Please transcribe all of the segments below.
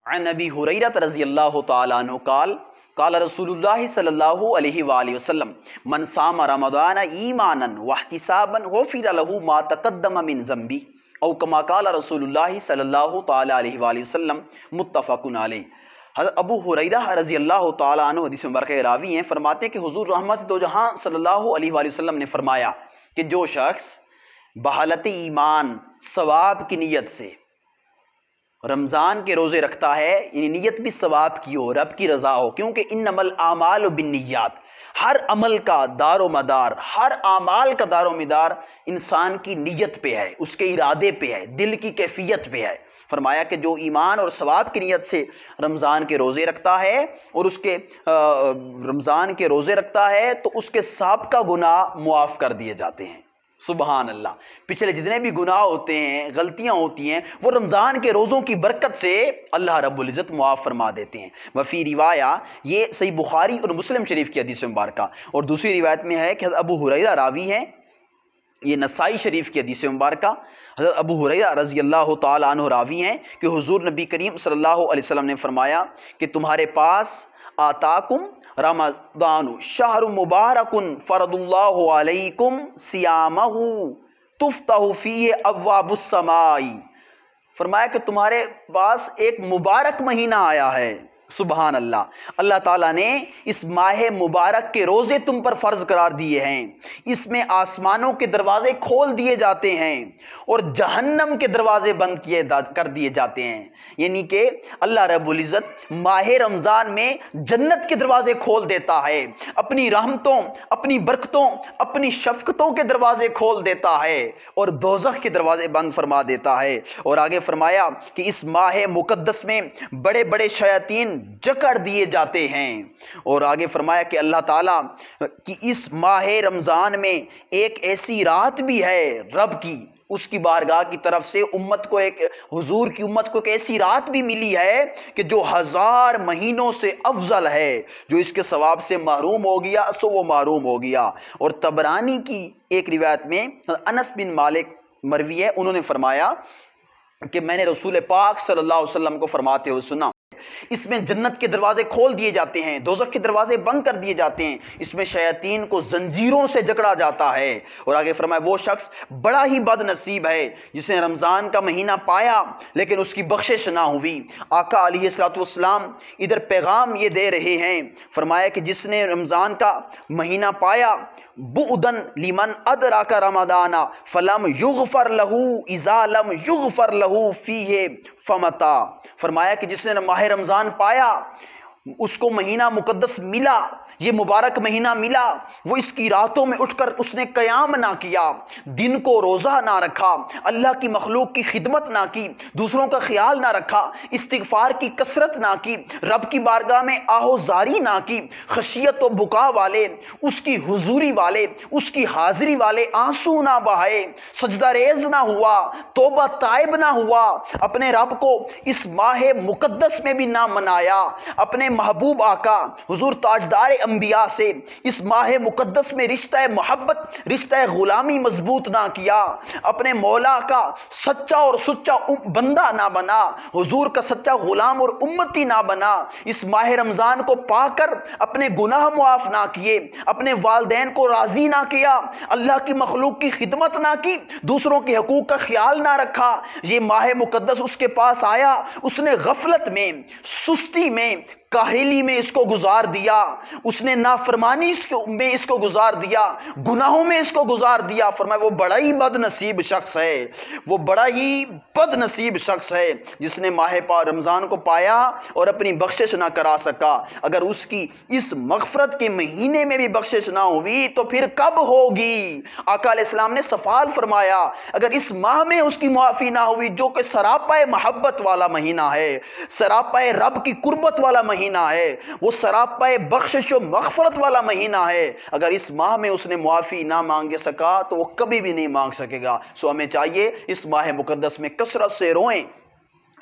عن ابی ہریرہ رضی اللہ تعالی عنہ قال قال رسول اللہ صلی اللہ علیہ وآلہ وسلم من صام رمضان ایمانا واحتسابا غفر له ما تقدم من ذنبی او کما قال رسول اللہ صلی اللہ تعالی علیہ وآلہ وسلم متفق علیہ۔ حضرت ابو ہریرہ رضی اللہ تعالیٰ عنہ حدیث مبارکہ راوی ہیں، فرماتے ہیں کہ حضور رحمت دو جہاں صلی اللہ علیہ وآلہ وسلم نے فرمایا کہ جو شخص بحالت ایمان ثواب کی نیت سے رمضان کے روزے رکھتا ہے، یعنی نیت بھی ثواب کی ہو، رب کی رضا ہو، کیونکہ انما الاعمال بالنیات، ہر عمل کا دار و مدار، ہر اعمال کا دار و مدار انسان کی نیت پہ ہے، اس کے ارادے پہ ہے، دل کی کیفیت پہ ہے۔ فرمایا کہ جو ایمان اور ثواب کی نیت سے رمضان کے روزے رکھتا ہے اور اس کے رمضان کے روزے رکھتا ہے تو اس کے سابقہ گناہ معاف کر دیے جاتے ہیں۔ سبحان اللہ، پچھلے جتنے بھی گناہ ہوتے ہیں، غلطیاں ہوتی ہیں، وہ رمضان کے روزوں کی برکت سے اللہ رب العزت معاف فرما دیتے ہیں۔ وفی روایہ، یہ صحیح بخاری اور مسلم شریف کی حدیث مبارکہ، اور دوسری روایت میں ہے کہ حضرت ابو ہریرہ راوی ہیں، یہ نسائی شریف کی حدیث مبارکہ، حضرت ابو ہریرہ رضی اللہ تعالی عنہ راوی ہیں کہ حضور نبی کریم صلی اللہ علیہ وسلم نے فرمایا کہ تمہارے پاس آتاکم رمضان شہر مبارک فرض اللہ علیکم سیامہ تفتح فیہ ابواب السماء، فرمایا کہ تمہارے پاس ایک مبارک مہینہ آیا ہے۔ سبحان اللہ، اللہ تعالیٰ نے اس ماہ مبارک کے روزے تم پر فرض قرار دیے ہیں، اس میں آسمانوں کے دروازے کھول دیے جاتے ہیں اور جہنم کے دروازے بند کر دیے جاتے ہیں، یعنی کہ اللہ رب العزت ماہ رمضان میں جنت کے دروازے کھول دیتا ہے، اپنی رحمتوں، اپنی برکتوں، اپنی شفقتوں کے دروازے کھول دیتا ہے اور دوزخ کے دروازے بند فرما دیتا ہے۔ اور آگے فرمایا کہ اس ماہ مقدس میں بڑے بڑے شیاطین جکڑ دیے جاتے ہیں، اور آگے فرمایا کہ اللہ تعالیٰ کی اس ماہ رمضان میں ایک ایسی رات بھی ہے رب کی، اس کی بارگاہ کی طرف سے امت کو حضور کی امت کو ایک ایسی رات بھی ملی ہے کہ جو 1000 مہینوں سے افضل ہے، جو اس کے ثواب سے محروم ہو گیا سو وہ محروم ہو گیا۔ اور طبرانی کی ایک روایت میں انس بن مالک مروی ہے، انہوں نے فرمایا کہ میں نے رسول پاک صلی اللہ علیہ وسلم کو فرماتے ہوئے سنا، اس میں جنت کے دروازے کھول دیے جاتے ہیں، دوزخ کے دروازے بند کر دیے جاتے ہیں، اس میں شیاطین کو زنجیروں سے جکڑا جاتا ہے۔ اور آگے فرمایا وہ شخص بڑا ہی بد نصیب ہے جس نے رمضان کا مہینہ پایا لیکن اس کی بخشش نہ ہوئی۔ آقا علیہ الصلوۃ والسلام ادھر پیغام یہ دے رہے ہیں، فرمایا کہ جس نے رمضان کا مہینہ پایا بعدن لمن ادرک رمضان فلم یغفر له اذا لم یغفر له فیہ فمتا، فرمایا کہ جس نے ماہ رمضان پایا، اس کو مہینہ مقدس ملا، یہ مبارک مہینہ ملا، وہ اس کی راتوں میں اٹھ کر اس نے قیام نہ کیا، دن کو روزہ نہ رکھا، اللہ کی مخلوق کی خدمت نہ کی، دوسروں کا خیال نہ رکھا، استغفار کی کثرت نہ کی، رب کی بارگاہ میں آہوزاری نہ کی، خشیت و بکا والے، اس کی حضوری والے، اس کی حاضری والے آنسو نہ بہائے، سجدہ ریز نہ ہوا، توبہ تائب نہ ہوا، اپنے رب کو اس ماہ مقدس میں بھی نہ منایا، اپنے محبوب آقا حضور تاجدار انبیاء سے اس ماہ مقدس میں رشتہ محبت، رشتہ غلامی مضبوط نہ کیا، اپنے مولا کا سچا اور سچا بندہ نہ بنا، حضور کا سچا غلام اور امتی نہ بنا، اس ماہ رمضان کو پا کر اپنے گناہ معاف نہ کیے، اپنے والدین کو راضی نہ کیا، اللہ کی مخلوق کی خدمت نہ کی، دوسروں کے حقوق کا خیال نہ رکھا، یہ ماہ مقدس اس کے پاس آیا، اس نے غفلت میں، سستی میں، کاہلی میں اس کو گزار دیا، اس نے نافرمانی میں اس کو گزار دیا، گناہوں میں اس کو گزار دیا، فرمایا وہ بڑا ہی بد نصیب شخص ہے، وہ بڑا ہی بد نصیب شخص ہے جس نے ماہ رمضان کو پایا اور اپنی بخشش نہ کرا سکا۔ اگر اس کی اس مغفرت کے مہینے میں بھی بخشش نہ ہوئی تو پھر کب ہوگی؟ آقا علیہ السلام نے سفال فرمایا اگر اس ماہ میں اس کی معافی نہ ہوئی، جو کہ سراپا محبت والا مہینہ ہے، سراپا رب کی قربت والا مہینہ ہے، وہ سراپا بخشش و مغفرت والا مہینہ ہے، اگر اس ماہ میں اس نے معافی نہ مانگ سکا تو وہ کبھی بھی نہیں مانگ سکے گا۔ سو ہمیں چاہیے اس ماہ مقدس میں کثرت سے روئیں،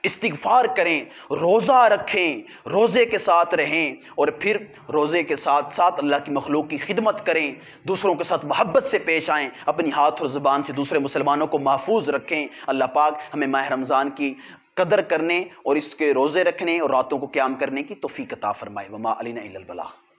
استغفار کریں، روزہ رکھیں، روزے کے ساتھ رہیں، اور پھر روزے کے ساتھ ساتھ اللہ کی مخلوق کی خدمت کریں، دوسروں کے ساتھ محبت سے پیش آئیں، اپنی ہاتھ اور زبان سے دوسرے مسلمانوں کو محفوظ رکھیں۔ اللہ پاک ہمیں ماہ رمضان کی قدر کرنے اور اس کے روزے رکھنے اور راتوں کو قیام کرنے کی توفیق عطا فرمائے۔ وما علینا الا البلاغ۔